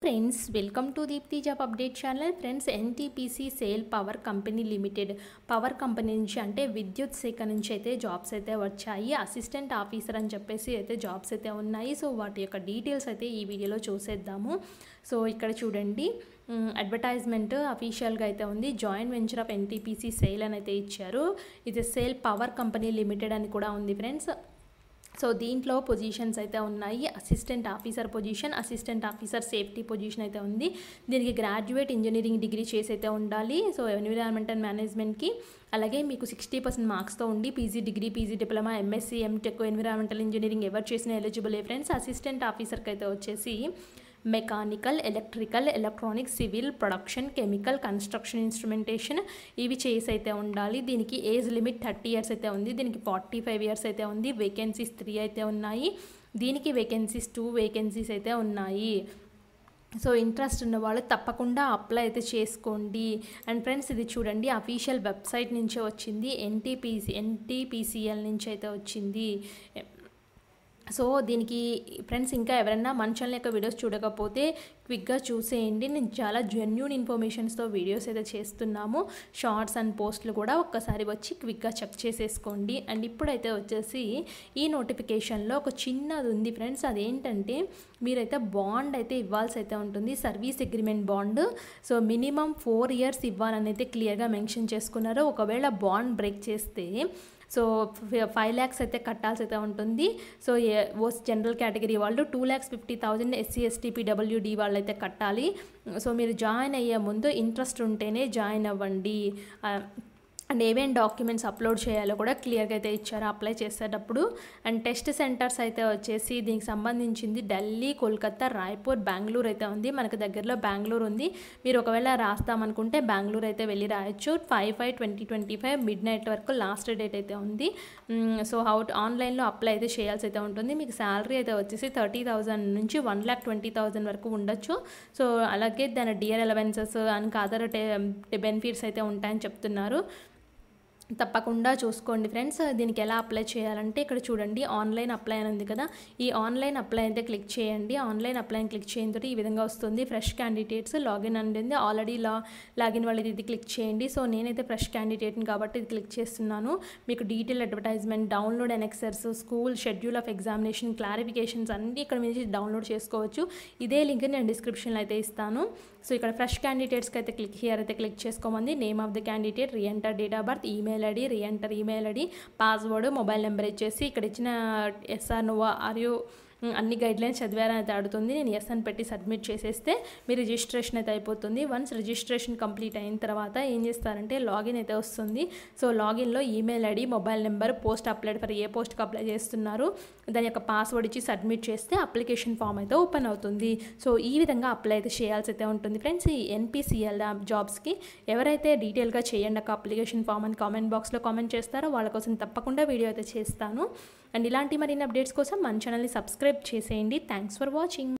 Friends, welcome to Deepthi job update channel. Friends, NTPC SAIL power company limited power company నుంచి అంటే విద్యుత్ శాఖ నుంచి అయితే జాబ్స్ అయితే వచ్చాయి. అసిస్టెంట్ ఆఫీసర్ అని చెప్పేసి అయితే జాబ్స్ అయితే ఉన్నాయి. సో వాటి యొక్క డీటెయిల్స్ అయితే ఈ వీడియోలో చూసేద్దాము. సో ఇక్కడ చూడండి, అడ్వర్టైజ్మెంట్ అఫీషియల్గా అయితే ఉంది. Joint venture of NTPC sale అని అయితే ఇచ్చారు. ఇది సేల్ పవర్ కంపెనీ లిమిటెడ్ అని కూడా ఉంది ఫ్రెండ్స్. సో దీంట్లో పొజిషన్స్ అయితే ఉన్నాయి. Assistant officer position, assistant officer safety position అయితే ఉంది. దీనికి గ్రాడ్యుయేట్ ఇంజనీరింగ్ డిగ్రీ చేసి అయితే ఉండాలి. సో ఎన్విరాన్మెంటల్ మేనేజ్మెంట్కి అలాగే మీకు 60% మార్క్స్తో ఉండి PG degree, PG diploma, MSc, MTech, environmental engineering ఎవరు చేసినా ఎలిజిబుల్ ఫ్రెండ్స్. అసిస్టెంట్ ఆఫీసర్కి అయితే వచ్చేసి mechanical, electrical, electronic, civil, production, chemical, construction, instrumentation ఇవి చేసి అయితే ఉండాలి. దీనికి ఏజ్ లిమిట్ 30 years అయితే ఉంది. దీనికి 45 years అయితే ఉంది. వేకెన్సీస్ 3 అయితే ఉన్నాయి. దీనికి వేకెన్సీస్ 2 వేకెన్సీస్ అయితే ఉన్నాయి. సో ఇంట్రెస్ట్ ఉన్న వాళ్ళు తప్పకుండా అప్లై అయితే చేసుకోండి. అండ్ ఫ్రెండ్స్, ఇది చూడండి, అఫీషియల్ వెబ్సైట్ నుంచే వచ్చింది. ఎన్టీపీసీఎల్ నుంచి అయితే వచ్చింది. సో దీనికి ఫ్రెండ్స్, ఇంకా ఎవరైనా మన ఛానల్ యొక్క వీడియోస్ చూడకపోతే క్విక్గా చూసేయండి. నేను చాలా జెన్యూన్ ఇన్ఫర్మేషన్స్తో వీడియోస్ అయితే చేస్తున్నాము. షార్ట్స్ అండ్ పోస్ట్లు కూడా ఒక్కసారి వచ్చి క్విక్గా చెక్ చేసేసుకోండి. అండ్ ఇప్పుడైతే వచ్చేసి ఈ నోటిఫికేషన్లో ఒక చిన్నది ఉంది ఫ్రెండ్స్. అదేంటంటే మీరైతే బాండ్ అయితే ఇవ్వాల్సి అయితే ఉంటుంది, service agreement bond. So minimum 4 years ఇవ్వాలని అయితే క్లియర్గా మెన్షన్ చేసుకున్నారు. ఒకవేళ బాండ్ బ్రేక్ చేస్తే సో 5 lakhs అయితే కట్టాల్సి అయితే ఉంటుంది. సో జనరల్ కేటగిరీ వాళ్ళు 2,50,000, SC, ST, PWD వాళ్ళు అయితే కట్టాలి. సో మీరు జాయిన్ అయ్యే ముందు ఇంట్రెస్ట్ ఉంటేనే జాయిన్ అవ్వండి. అండ్ ఏమేమి డాక్యుమెంట్స్ అప్లోడ్ చేయాలో కూడా క్లియర్గా అయితే ఇచ్చారు అప్లై చేసేటప్పుడు. అండ్ టెస్ట్ సెంటర్స్ అయితే వచ్చేసి దీనికి సంబంధించింది ఢిల్లీ, కోల్కతా, రాయ్పూర్, బెంగళూరు అయితే ఉంది. మనకు దగ్గరలో బెంగళూరు ఉంది. మీరు ఒకవేళ రాస్తామనుకుంటే బెంగళూరు అయితే వెళ్ళి రాయొచ్చు. 5/5/2025 midnight వరకు లాస్ట్ డేట్ అయితే ఉంది. సో ఆన్లైన్లో అప్లై అయితే చేయాల్సి అయితే ఉంటుంది. మీకు శాలరీ అయితే వచ్చేసి 30,000 నుంచి 1,20,000 వరకు ఉండొచ్చు. సో అలాగే దాని dear allowances and other benefits అయితే ఉంటాయని చెప్తున్నారు. తప్పకుండా చూసుకోండి ఫ్రెండ్స్. దీనికి ఎలా అప్లై చేయాలంటే ఇక్కడ చూడండి, ఆన్లైన్ అప్లై అని ఉంది కదా. ఈ ఆన్లైన్ అప్లై అయితే క్లిక్ చేయండి. ఆన్లైన్ అప్లై క్లిక్ చేయడం తోటి ఈ విధంగా వస్తుంది. ఫ్రెష్ క్యాండిడేట్స్ లాగిన్ అనేది ఆల్రెడీ లాగిన్ వాళ్ళది ఇది క్లిక్ చేయండి. సో నేనైతే ఫ్రెష్ క్యాండిడేట్ని కాబట్టి ఇది క్లిక్ చేస్తున్నాను. మీకు detail advertisement, download annexures, school schedule of examination, clarifications అన్నీ ఇక్కడ నుంచి డౌన్లోడ్ చేసుకోవచ్చు. ఇదే లింక్ నేను డిస్క్రిప్షన్లో అయితే ఇస్తాను. సో ఇక్కడ ఫ్రెష్ క్యాండిడేట్స్కి అయితే హియర్ అయితే క్లిక్ చేసుకోమంది. Name of the candidate, reenter date of birth, email ID, reenter email ID, password, mobile number ఇచ్చేసి ఇక్కడ ఇచ్చిన ఎస్ఆర్ నో ఆర్ యూ అన్ని గైడ్లైన్స్ చదివారని అయితే అడుగుతుంది. నేను ఎస్ అని పెట్టి సబ్మిట్ చేసేస్తే మీ రిజిస్ట్రేషన్ అయితే అయిపోతుంది. వన్స్ రిజిస్ట్రేషన్ కంప్లీట్ అయిన తర్వాత ఏం చేస్తారంటే లాగిన్ అయితే వస్తుంది. సో లాగిన్లో email ID, mobile number, post applied for ఏ పోస్ట్కి అప్లై చేస్తున్నారు దాని యొక్క పాస్వర్డ్ ఇచ్చి సబ్మిట్ చేస్తే అప్లికేషన్ ఫామ్ అయితే ఓపెన్ అవుతుంది. సో ఈ విధంగా అప్లై అయితే చేయాల్సి అయితే ఉంటుంది ఫ్రెండ్స్. ఈ ఎన్పీసీఎల్ జాబ్స్కి ఎవరైతే డీటెయిల్గా చేయండి ఒక అప్లికేషన్ ఫామ్ అని కామెంట్ బాక్స్లో కామెంట్ చేస్తారో వాళ్ళ కోసం తప్పకుండా వీడియో అయితే చేస్తాను. అండ్ ఇలాంటి మరిన్ని అప్డేట్స్ కోసం మన ఛానల్ని సబ్స్క్రైబ్ చేసేయండి. Thanks for watching.